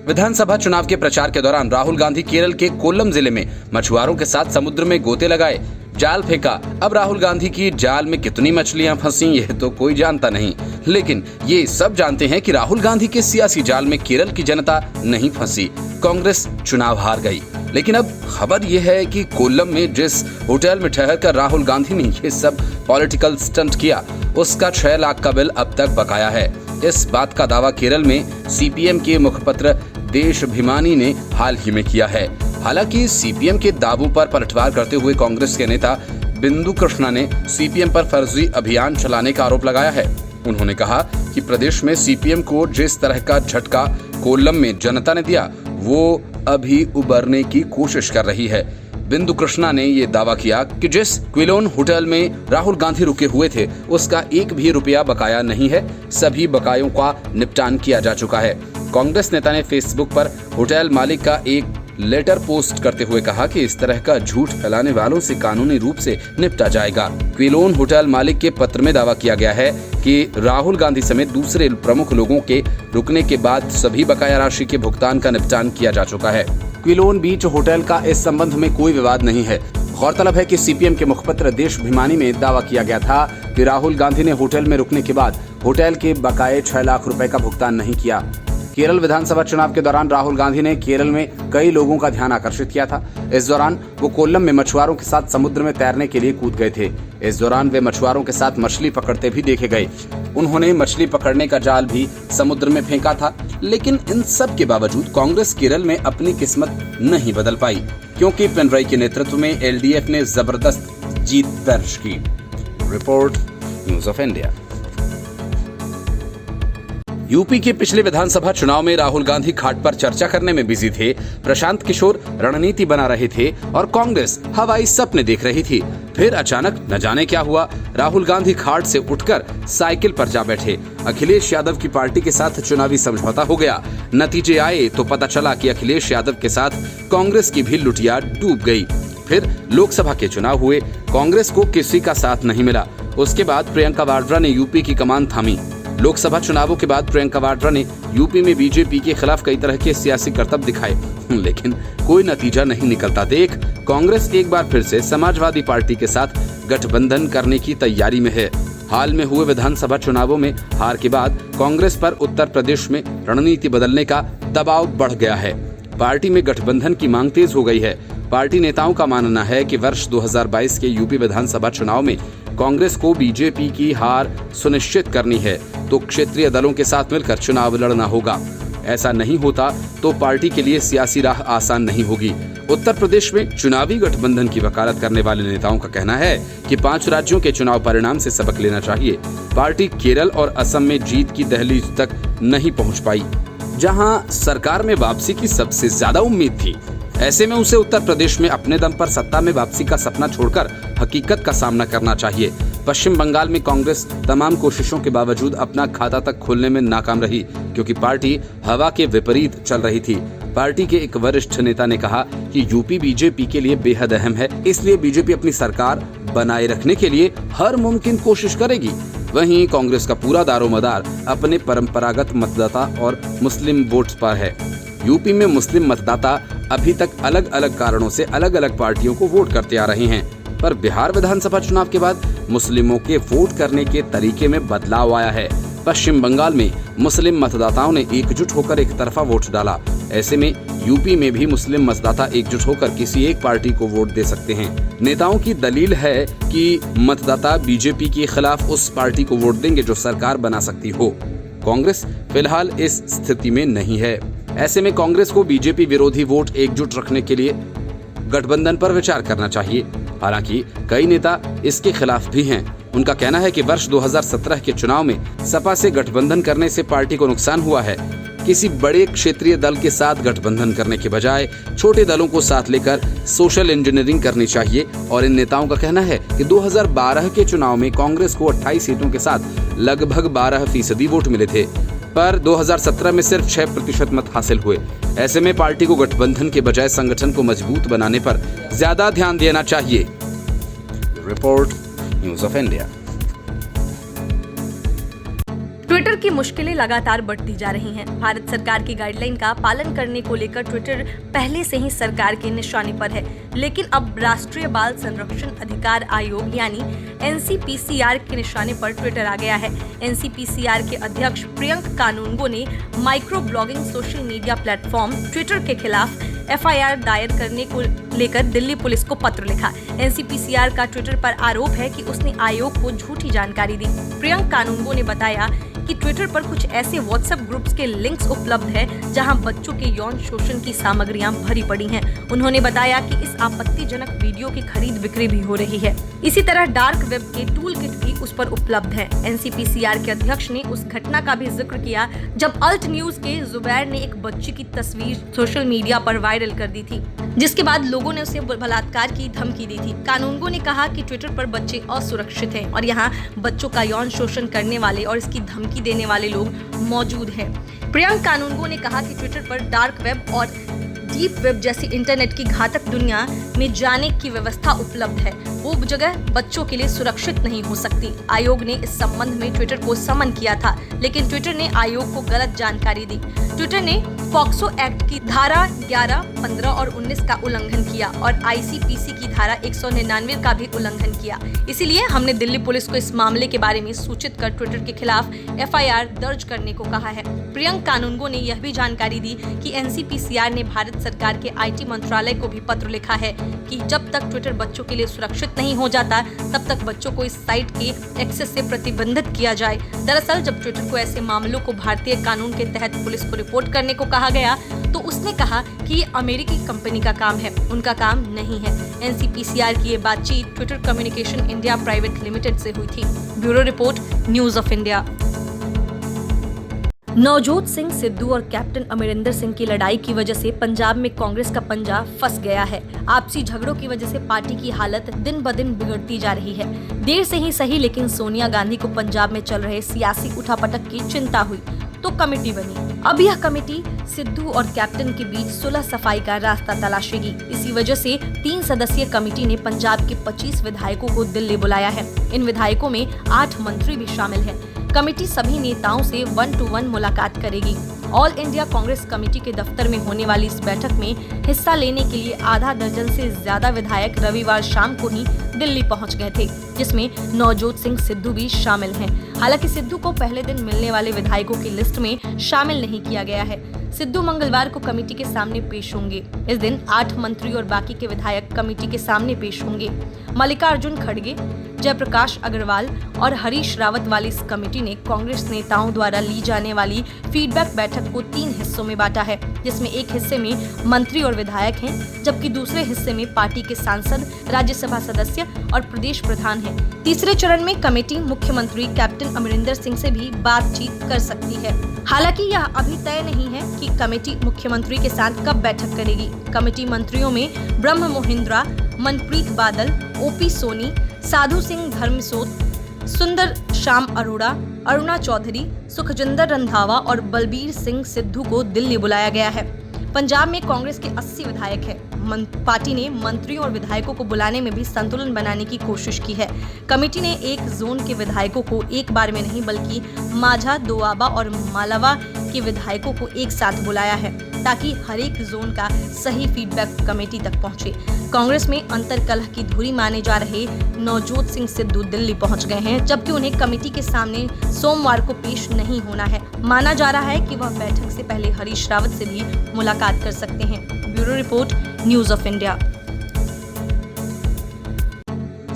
विधानसभा चुनाव के प्रचार के दौरान राहुल गांधी केरल के कोल्लम जिले में मछुआरों के साथ समुद्र में गोते लगाए, जाल फेंका। अब राहुल गांधी की जाल में कितनी मछलियां फंसी ये तो कोई जानता नहीं, लेकिन ये सब जानते हैं कि राहुल गांधी के सियासी जाल में केरल की जनता नहीं फंसी, कांग्रेस चुनाव हार गई। लेकिन अब खबर यह है कि कोल्लम में जिस होटल में ठहरकर राहुल गांधी ने ये सब पॉलिटिकल स्टंट किया, उसका 6 लाख का बिल अब तक बकाया है। इस बात का दावा केरल में सीपीएम के मुखपत्र देशभिमानी ने हाल ही में किया है। हालांकि सीपीएम के दावों पर पलटवार करते हुए कांग्रेस के नेता बिंदु कृष्णा ने सीपीएम पर फर्जी अभियान चलाने का आरोप लगाया है। उन्होंने कहा कि प्रदेश में सीपीएम को जिस तरह का झटका कोल्लम में जनता ने दिया, वो अभी उबरने की कोशिश कर रही है। बिंदु कृष्णा ने ये दावा किया कि जिस क्विलोन होटल में राहुल गांधी रुके हुए थे, उसका एक भी रुपया बकाया नहीं है, सभी बकायों का निपटान किया जा चुका है। कांग्रेस नेता ने फेसबुक पर होटल मालिक का एक लेटर पोस्ट करते हुए कहा कि इस तरह का झूठ फैलाने वालों से कानूनी रूप से निपटा जाएगा। क्विलोन होटल मालिक के पत्र में दावा किया गया है कि राहुल गांधी समेत दूसरे प्रमुख लोगों के रुकने के बाद सभी बकाया राशि के भुगतान का निपटान किया जा चुका है। क्विलोन बीच होटल का इस संबंध में कोई विवाद नहीं है। गौरतलब है कि सीपीएम के मुखपत्र देशभिमानी में दावा किया गया था कि राहुल गांधी ने होटल में रुकने के बाद होटल के बकाये 6 लाख रुपए का भुगतान नहीं किया। केरल विधानसभा चुनाव के दौरान राहुल गांधी ने केरल में कई लोगों का ध्यान आकर्षित किया था। इस दौरान वो कोल्लम में मछुआरों के साथ समुद्र में तैरने के लिए कूद गए थे। इस दौरान वे मछुआरों के साथ मछली पकड़ते भी देखे गए। उन्होंने मछली पकड़ने का जाल भी समुद्र में फेंका था। लेकिन इन सब के बावजूद कांग्रेस केरल में अपनी किस्मत नहीं बदल पाई, क्योंकि पिनरई के नेतृत्व में एलडीएफ ने जबरदस्त जीत दर्ज की। Report news of India. UP के पिछले विधानसभा चुनाव में राहुल गांधी खाट पर चर्चा करने में बिजी थे, प्रशांत किशोर रणनीति बना रहे थे और कांग्रेस हवाई सपने देख रही थी। फिर अचानक न जाने क्या हुआ, राहुल गांधी खाट से उठकर साइकिल पर जा बैठे। अखिलेश यादव की पार्टी के साथ चुनावी समझौता हो गया। नतीजे आए तो पता चला कि अखिलेश यादव के साथ कांग्रेस की भी लुटिया डूब गई। फिर लोकसभा के चुनाव हुए, कांग्रेस को किसी का साथ नहीं मिला। उसके बाद प्रियंका वाड्रा ने यूपी की कमान थामी। लोकसभा चुनावों के बाद प्रियंका वाड्रा ने यूपी में बीजेपी के खिलाफ कई तरह के सियासी करतब दिखाए, लेकिन कोई नतीजा नहीं निकलता देख कांग्रेस एक बार फिर से समाजवादी पार्टी के साथ गठबंधन करने की तैयारी में है। हाल में हुए विधानसभा चुनावों में हार के बाद कांग्रेस पर उत्तर प्रदेश में रणनीति बदलने का दबाव बढ़ गया है। पार्टी में गठबंधन की मांग तेज हो गई है। पार्टी नेताओं का मानना है कि वर्ष 2022 के यूपी विधानसभा चुनाव में कांग्रेस को बीजेपी की हार सुनिश्चित करनी है तो क्षेत्रीय दलों के साथ मिलकर चुनाव लड़ना होगा। ऐसा नहीं होता तो पार्टी के लिए सियासी राह आसान नहीं होगी। उत्तर प्रदेश में चुनावी गठबंधन की वकालत करने वाले नेताओं का कहना है कि 5 राज्यों के चुनाव परिणाम से सबक लेना चाहिए। पार्टी केरल और असम में जीत की दहलीज तक नहीं पहुंच पाई, जहां सरकार में वापसी की सबसे ज्यादा उम्मीद थी। ऐसे में उसे उत्तर प्रदेश में अपने दम पर सत्ता में वापसी का सपना छोड़कर हकीकत का सामना करना चाहिए। पश्चिम बंगाल में कांग्रेस तमाम कोशिशों के बावजूद अपना खाता तक खोलने में नाकाम रही, क्योंकि पार्टी हवा के विपरीत चल रही थी। पार्टी के एक वरिष्ठ नेता ने कहा कि यूपी बीजेपी के लिए बेहद अहम है, इसलिए बीजेपी अपनी सरकार बनाए रखने के लिए हर मुमकिन कोशिश करेगी। वहीं कांग्रेस का पूरा दारोमदार अपने परंपरागत मतदाता और मुस्लिम वोट्स पर है। यूपी में मुस्लिम मतदाता अभी तक अलग अलग कारणों से अलग अलग पार्टियों को वोट करते आ रहे हैं, पर बिहार विधानसभा चुनाव के बाद मुस्लिमों के वोट करने के तरीके में बदलाव आया है। पश्चिम बंगाल में मुस्लिम मतदाताओं ने एकजुट होकर एक तरफा वोट डाला। ऐसे में यूपी में भी मुस्लिम मतदाता एकजुट होकर किसी एक पार्टी को वोट दे सकते हैं। नेताओं की दलील है कि मतदाता बीजेपी के खिलाफ उस पार्टी को वोट देंगे जो सरकार बना सकती हो। कांग्रेस फिलहाल इस स्थिति में नहीं है। ऐसे में कांग्रेस को बीजेपी विरोधी वोट एकजुट रखने के लिए गठबंधन पर विचार करना चाहिए। हालांकि कई नेता इसके खिलाफ भी हैं। उनका कहना है कि वर्ष 2017 के चुनाव में सपा से गठबंधन करने से पार्टी को नुकसान हुआ है। किसी बड़े क्षेत्रीय दल के साथ गठबंधन करने के बजाय छोटे दलों को साथ लेकर सोशल इंजीनियरिंग करनी चाहिए। और इन नेताओं का कहना है कि 2012 के चुनाव में कांग्रेस को 28 सीटों के साथ लगभग 12% वोट मिले थे, पर 2017 में सिर्फ 6% मत हासिल हुए। ऐसे में पार्टी को गठबंधन के बजाय संगठन को मजबूत बनाने पर ज्यादा ध्यान देना चाहिए। Report news of India. Twitter की मुश्किलें लगातार बढ़ती जा रही हैं। भारत सरकार की गाइडलाइन का पालन करने को लेकर ट्विटर पहले से ही सरकार के निशाने पर है, लेकिन अब राष्ट्रीय बाल संरक्षण अधिकार आयोग यानी NCPCR के निशाने पर ट्विटर आ गया है। NCPCR के अध्यक्ष प्रियंक कानूनगो ने micro blogging social media platform Twitter के खिलाफ FIR दायर करने को लेकर दिल्ली पुलिस को पत्र लिखा। NCPCR का ट्विटर पर आरोप है कि उसने आयोग को झूठी जानकारी दी। प्रियंक कानूनगो ने बताया कि ट्विटर पर कुछ ऐसे व्हाट्सएप ग्रुप्स के लिंक्स उपलब्ध हैं जहां बच्चों के यौन शोषण की सामग्रियां भरी पड़ी हैं। उन्होंने बताया कि इस आपत्तिजनक वीडियो की खरीद बिक्री भी हो रही है। इसी तरह डार्क वेब के टूल किट भी उस पर उपलब्ध है। NCPCR के अध्यक्ष ने उस घटना का भी जिक्र किया जब अल्ट न्यूज के जुबैर ने एक बच्ची की तस्वीर सोशल मीडिया पर वायरल कर दी थी, जिसके बाद लोगों ने उसे बलात्कार की धमकी दी थी। कानूनगो ने कहा कि ट्विटर पर बच्चे असुरक्षित हैं और यहाँ बच्चों का यौन शोषण करने वाले और इसकी धमकी देने वाले लोग मौजूद हैं। प्रियंक कानूनगो ने कहा कि ट्विटर पर डार्क वेब और डीप वेब जैसी इंटरनेट की घातक दुनिया में जाने की व्यवस्था उपलब्ध है, वो जगह बच्चों के लिए सुरक्षित नहीं हो सकती। आयोग ने इस संबंध में ट्विटर को समन किया था, लेकिन ट्विटर ने आयोग को गलत जानकारी दी। ट्विटर ने पॉक्सो एक्ट की धारा 11, 15 और 19 का उल्लंघन किया और ICPC की धारा 199 का भी उल्लंघन किया। इसीलिए हमने दिल्ली पुलिस को इस मामले के बारे में सूचित कर ट्विटर के खिलाफ FIR दर्ज करने को कहा है। प्रियंक कानूनगो ने यह भी जानकारी दी कि NCPCR ने भारत सरकार के IT मंत्रालय को भी पत्र लिखा है कि जब तक ट्विटर बच्चों के लिए सुरक्षित नहीं हो जाता, तब तक बच्चों को इस साइट के एक्सेस से प्रतिबंधित किया जाए। दरअसल जब ट्विटर को ऐसे मामलों को भारतीय कानून के तहत पुलिस को रिपोर्ट करने को कहा गया, तो उसने कहा कि ये अमेरिकी कंपनी का काम है, उनका काम नहीं है। NCPCR की ये बातचीत Twitter communication India private limited से हुई थी। Bureau report, news of India. Navjot Singh Sidhu और कैप्टन अमरिंदर सिंह की लड़ाई की वजह से पंजाब में कांग्रेस का पंजा फंस गया है। आपसी झगड़ों की वजह से पार्टी की हालत दिन ब दिन बिगड़ती जा रही है। देर से ही सही, लेकिन सोनिया गांधी को पंजाब में चल रहे सियासी उठापटक की चिंता हुई तो कमेटी बनी। अब यह कमेटी सिद्धू और कैप्टन के बीच सुलह सफाई का रास्ता तलाशेगी। इसी वजह से 3 सदस्यीय कमेटी ने पंजाब के 25 विधायकों को दिल्ली बुलाया है। इन विधायकों में 8 मंत्री भी शामिल हैं। कमेटी सभी नेताओं से 1-to-1 मुलाकात करेगी। ऑल इंडिया कांग्रेस कमेटी के दफ्तर में होने वाली इस बैठक में हिस्सा लेने के लिए आधा दर्जन से ज्यादा विधायक रविवार शाम को ही दिल्ली पहुंच गए थे, जिसमें नवजोत सिंह सिद्धू भी शामिल हैं। हालांकि सिद्धू को पहले दिन मिलने वाले विधायकों की लिस्ट में शामिल नहीं किया गया है। सिद्धू मंगलवार को कमेटी के सामने पेश होंगे। इस दिन 8 मंत्री और बाकी के विधायक कमेटी के सामने पेश होंगे। मल्लिकार्जुन खड़गे, जयप्रकाश अग्रवाल और हरीश रावत वाली इस कमेटी ने कांग्रेस नेताओं द्वारा ली जाने वाली फीडबैक बैठक को 3 हिस्सों में बांटा है, जिसमें एक हिस्से में मंत्री और विधायक हैं, जबकि दूसरे हिस्से में पार्टी के सांसद, राज्यसभा सदस्य और प्रदेश प्रधान हैं। तीसरे चरण में कमेटी मुख्यमंत्री कैप्टन अमरिंदर सिंह से भी बातचीत कर सकती है। हालांकि यह अभी तय नहीं है कि कमेटी मुख्यमंत्री के साथ कब बैठक करेगी। कमेटी मंत्रियों में ब्रह्म मोहिंद्रा, मनप्रीत बादल, OP सोनी, साधु सिंह धर्मसोत, सुंदर श्याम अरोड़ा, अरुणा चौधरी, सुखजिंदर रंधावा और बलबीर सिंह सिद्धू को दिल्ली बुलाया गया है। पंजाब में कांग्रेस के 80 विधायक हैं। पार्टी ने मंत्रियों और विधायकों को बुलाने में भी संतुलन बनाने की कोशिश की है। कमेटी ने एक जोन के विधायकों को एक बार में नहीं, बल्कि माझा, दोआबा और मालवा के विधायकों को एक साथ बुलाया है, ताकि हर एक जोन का सही फीडबैक कमेटी तक पहुंचे। कांग्रेस में अंतरकलह की धुरी माने जा रहे नवजोत सिंह सिद्धू दिल्ली पहुंच गए हैं, जबकि उन्हें कमेटी के सामने सोमवार को पेश नहीं होना है। माना जा रहा है कि वह बैठक से पहले हरीश रावत से भी मुलाकात कर सकते हैं। Bureau report, news of India.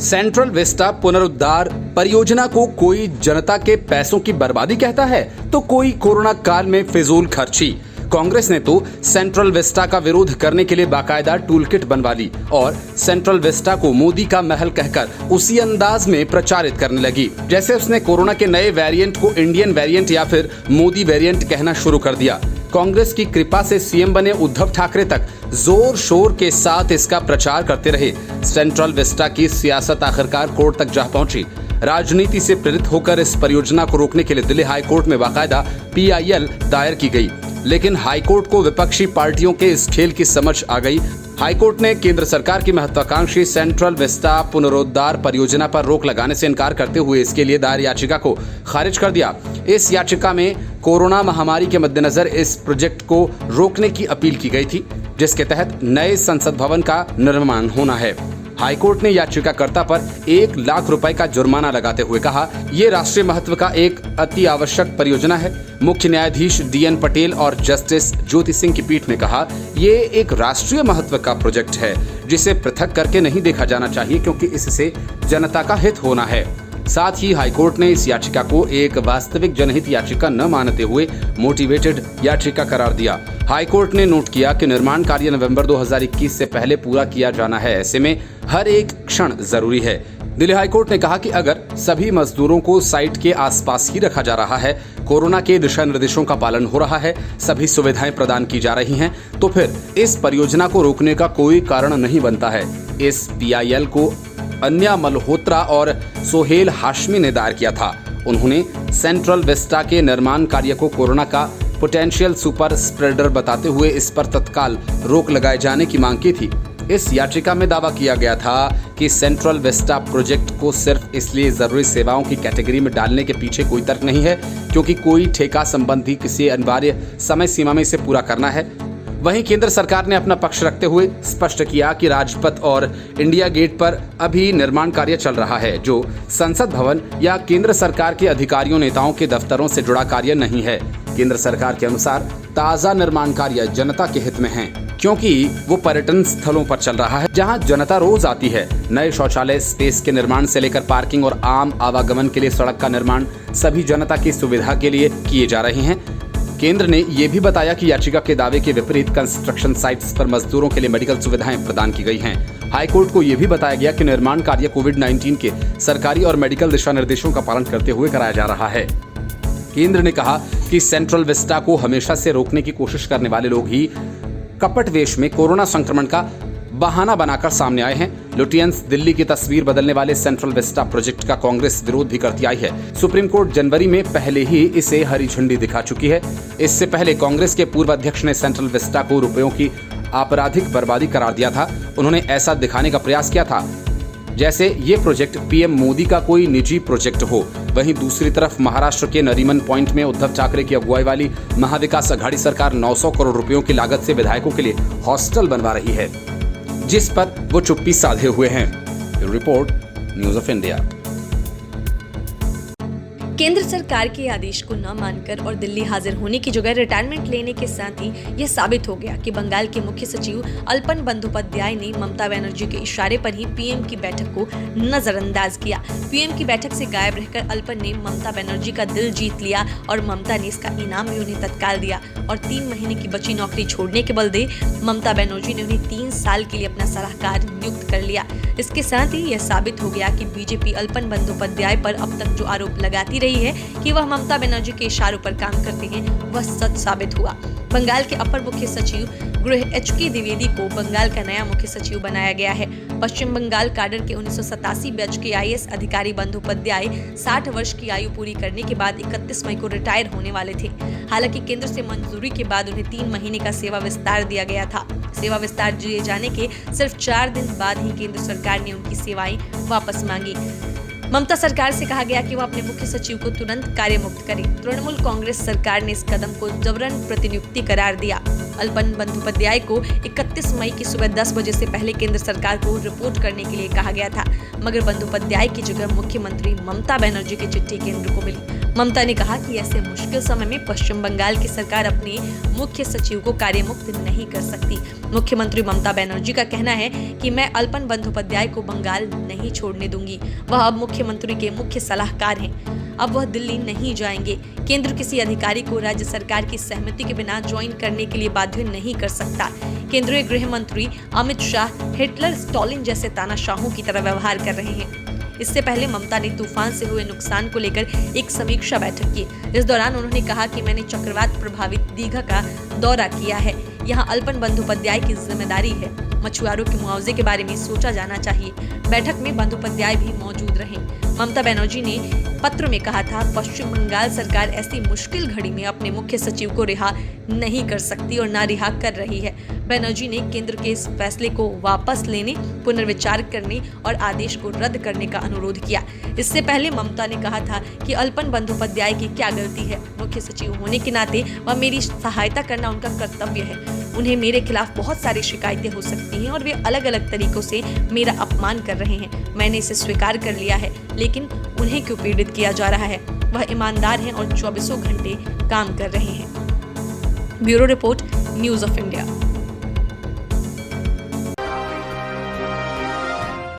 Central vista पुनरुद्धार परियोजना को कोई जनता के पैसों की बर्बादी कहता है, तो कोई कोरोना काल में फिजूल खर्ची। कांग्रेस ने तो सेंट्रल विस्टा का विरोध करने के लिए बाकायदा टूल किट बनवा ली और सेंट्रल विस्टा को मोदी का महल कहकर उसी अंदाज में प्रचारित करने लगी, जैसे उसने कोरोना के नए वेरिएंट को इंडियन वेरिएंट या फिर मोदी वेरिएंट कहना शुरू कर दिया। कांग्रेस की कृपा से सीएम बने उद्धव ठाकरे तक जोर शोर के साथ इसका प्रचार करते रहे। सेंट्रल विस्टा की सियासत आखिरकार कोर्ट तक जा पहुंची। राजनीति से प्रेरित होकर इस परियोजना को रोकने के लिए दिल्ली हाई कोर्ट में बाकायदा PIL दायर की गई, लेकिन हाईकोर्ट को विपक्षी पार्टियों के इस खेल की समझ आ गई हाईकोर्ट ने केंद्र सरकार की महत्वाकांक्षी सेंट्रल विस्टा पुनरुद्धार परियोजना पर रोक लगाने से इनकार करते हुए इसके लिए दायर याचिका को खारिज कर दिया। इस याचिका में कोरोना महामारी के मद्देनजर इस प्रोजेक्ट को रोकने की अपील की गई थी, जिसके तहत नए संसद भवन का निर्माण होना है। हाईकोर्ट ने याचिकाकर्ता पर 1 लाख रुपए का जुर्माना लगाते हुए कहा, ये राष्ट्रीय महत्व का एक अति आवश्यक परियोजना है। मुख्य न्यायाधीश DN पटेल और जस्टिस ज्योति सिंह की पीठ ने कहा, ये एक राष्ट्रीय महत्व का प्रोजेक्ट है जिसे पृथक करके नहीं देखा जाना चाहिए, क्योंकि इससे जनता का हित होना है। साथ ही हाईकोर्ट ने इस याचिका को एक वास्तविक जनहित याचिका न मानते हुए मोटिवेटेड याचिका करार दिया। हाईकोर्ट ने नोट किया कि निर्माण कार्य नवंबर 2021 से पहले पूरा किया जाना है, ऐसे में हर एक क्षण जरूरी है। दिल्ली हाईकोर्ट ने कहा कि अगर सभी मजदूरों को साइट के आसपास ही रखा जा रहा है, कोरोना के दिशा निर्देशों का पालन हो रहा है, सभी सुविधाएं प्रदान की जा रही हैं, तो फिर इस परियोजना को रोकने का कोई कारण नहीं बनता है। इस PIL को अन्या मल्होत्रा और सोहेल हाशमी ने दायर किया था। उन्होंने सेंट्रल विस्टा के निर्माण कार्य को कोरोना का पोटेंशियल सुपर स्प्रेडर बताते हुए इस पर तत्काल रोक लगाए जाने की मांग की थी। इस याचिका में दावा किया गया था कि सेंट्रल विस्टा प्रोजेक्ट को सिर्फ इसलिए जरूरी सेवाओं की कैटेगरी में डालने के पीछे कोई तर्क नहीं है क्योंकि कोई ठेका संबंधी किसी अनिवार्य समय सीमा में इसे पूरा करना है। वहीं केंद्र सरकार ने अपना पक्ष रखते हुए स्पष्ट किया कि राजपथ और इंडिया गेट पर अभी निर्माण कार्य चल रहा है, जो संसद भवन या केंद्र सरकार के अधिकारियों नेताओं के दफ्तरों से जुड़ा कार्य नहीं है। केंद्र सरकार के अनुसार ताजा निर्माण कार्य जनता के हित में है, क्योंकि वो पर्यटन स्थलों पर चल रहा है जहां जनता रोज आती है। नए शौचालय स्पेस के निर्माण से लेकर पार्किंग और आम आवागमन के लिए सड़क का निर्माण सभी जनता की सुविधा के लिए किए जा रहे हैं। केंद्र ने यह भी बताया कि याचिका के दावे के विपरीत कंस्ट्रक्शन साइट्स पर मजदूरों के लिए मेडिकल सुविधाएं प्रदान की गई हैं। हाईकोर्ट को यह भी बताया गया कि निर्माण कार्य कोविड-19 के सरकारी और मेडिकल दिशा निर्देशों का पालन करते हुए कराया जा रहा है। केंद्र ने कहा कि सेंट्रल विस्टा को हमेशा से रोकने की कोशिश करने वाले लोग ही कपट वेश में कोरोना संक्रमण का बहाना बनाकर सामने आए हैं। लुटियंस दिल्ली की तस्वीर बदलने वाले सेंट्रल विस्टा प्रोजेक्ट का कांग्रेस विरोध भी करती आई है। सुप्रीम कोर्ट जनवरी में पहले ही इसे हरी झंडी दिखा चुकी है। इससे पहले कांग्रेस के पूर्व अध्यक्ष ने सेंट्रल विस्टा को रुपयों की आपराधिक बर्बादी करार दिया था। उन्होंने ऐसा दिखाने का प्रयास किया था जैसे ये प्रोजेक्ट PM मोदी का कोई निजी प्रोजेक्ट हो। वहीं दूसरी तरफ महाराष्ट्र के नरीमन पॉइंट में उद्धव ठाकरे की अगुवाई वाली महाविकास अघाड़ी सरकार 900 करोड़ रुपयों की लागत से विधायकों के लिए हॉस्टल बनवा रही है, जिस पर वो चुप्पी साधे हुए हैं। Report news of India. केंद्र सरकार के आदेश को न मानकर और दिल्ली हाजिर होने की जगह रिटायरमेंट लेने के साथ ही यह साबित हो गया कि बंगाल के मुख्य सचिव अल्पन बंदोपाध्याय ने ममता बनर्जी के इशारे पर ही PM की बैठक को नजरअंदाज किया। PM की बैठक से गायब रहकर अल्पन ने ममता बनर्जी का दिल जीत लिया और ममता ने इसका इनाम भी उन्हें तत्काल दिया और 3 महीने की बची नौकरी छोड़ने के बदले ममता बनर्जी ने उन्हें 3 साल के लिए अपना सलाहकार नियुक्त कर लिया। इसके साथ ही यह साबित हो गया कि बीजेपी अल्पन बंदोपाध्याय पर अब तक जो आरोप लगाती रही है कि वह ममता बनर्जी के इशारों पर काम करते हैं, वह सच साबित हुआ। बंगाल के अपर मुख्य सचिव गृह HK द्विवेदी को बंगाल का नया मुख्य सचिव बनाया गया है। पश्चिम बंगाल काडर के 1987 बैच के IAS अधिकारी बंदोपाध्याय 60 वर्ष की आयु पूरी करने के बाद 31 मई को रिटायर होने वाले थे। हालांकि केंद्र से मंजूरी के बाद उन्हें 3 महीने का सेवा विस्तार दिया गया था। सेवा विस्तार दिए जाने के सिर्फ 4 दिन बाद ही केंद्र सरकार ने उनकी सेवाएं वापस मांगी। ममता सरकार से कहा गया कि वह अपने मुख्य सचिव को तुरंत कार्यमुक्त करे। तृणमूल कांग्रेस सरकार ने इस कदम को जबरन प्रतिनियुक्ति करार दिया। अल्पन बंदोपाध्याय को 31 मई की सुबह 10 बजे से पहले केंद्र सरकार को रिपोर्ट करने के लिए कहा गया था, मगर बंदोपाध्याय की जगह मुख्यमंत्री ममता बनर्जी की चिट्ठी केंद्र को मिली। ममता ने कहा कि ऐसे मुश्किल समय में पश्चिम बंगाल की सरकार अपने मुख्य सचिव को कार्यमुक्त नहीं कर सकती। मुख्यमंत्री ममता बनर्जी का कहना है कि मैं अल्पन बंदोपाध्याय को बंगाल नहीं छोड़ने दूंगी। वह अब मुख्यमंत्री के मुख्य सलाहकार हैं। अब वह दिल्ली नहीं जाएंगे। केंद्र किसी अधिकारी को राज्य सरकार की सहमति के बिना ज्वाइन करने के लिए बाध्य नहीं कर सकता। केंद्रीय गृह मंत्री अमित शाह हिटलर स्टॉलिन जैसे तानाशाहों की तरह व्यवहार कर रहे हैं। इससे पहले ममता ने तूफान से हुए नुकसान को लेकर एक समीक्षा बैठक की। इस दौरान उन्होंने कहा कि मैंने चक्रवात प्रभावित दीघा का दौरा किया है। यहाँ अल्पन बंदोपाध्याय की जिम्मेदारी है। मछुआरों के मुआवजे के बारे में सोचा जाना चाहिए। बैठक में बंदोपाध्याय भी मौजूद रहे। ममता बनर्जी ने पत्र में कहा था, पश्चिम बंगाल सरकार ऐसी मुश्किल घड़ी में अपने मुख्य सचिव को रिहा नहीं कर सकती और ना रिहा कर रही है। बनर्जी ने केंद्र के इस फैसले को वापस लेने, पुनर्विचार करने और आदेश को रद्द करने का अनुरोध किया। इससे पहले ममता ने कहा था कि अल्पन बंदोपाध्याय की क्या गलती है। मुख्य सचिव होने के नाते वह मेरी सहायता करना उनका कर्तव्य है। उन्हें मेरे खिलाफ बहुत सारी शिकायतें हो सकती हैं और वे अलग अलग तरीकों से मेरा अपमान कर रहे हैं। मैंने इसे स्वीकार कर लिया है, लेकिन उन्हें क्यों पीड़ित किया जा रहा है? वह ईमानदार हैं और 24 घंटे काम कर रहे हैं। Bureau report, news of India.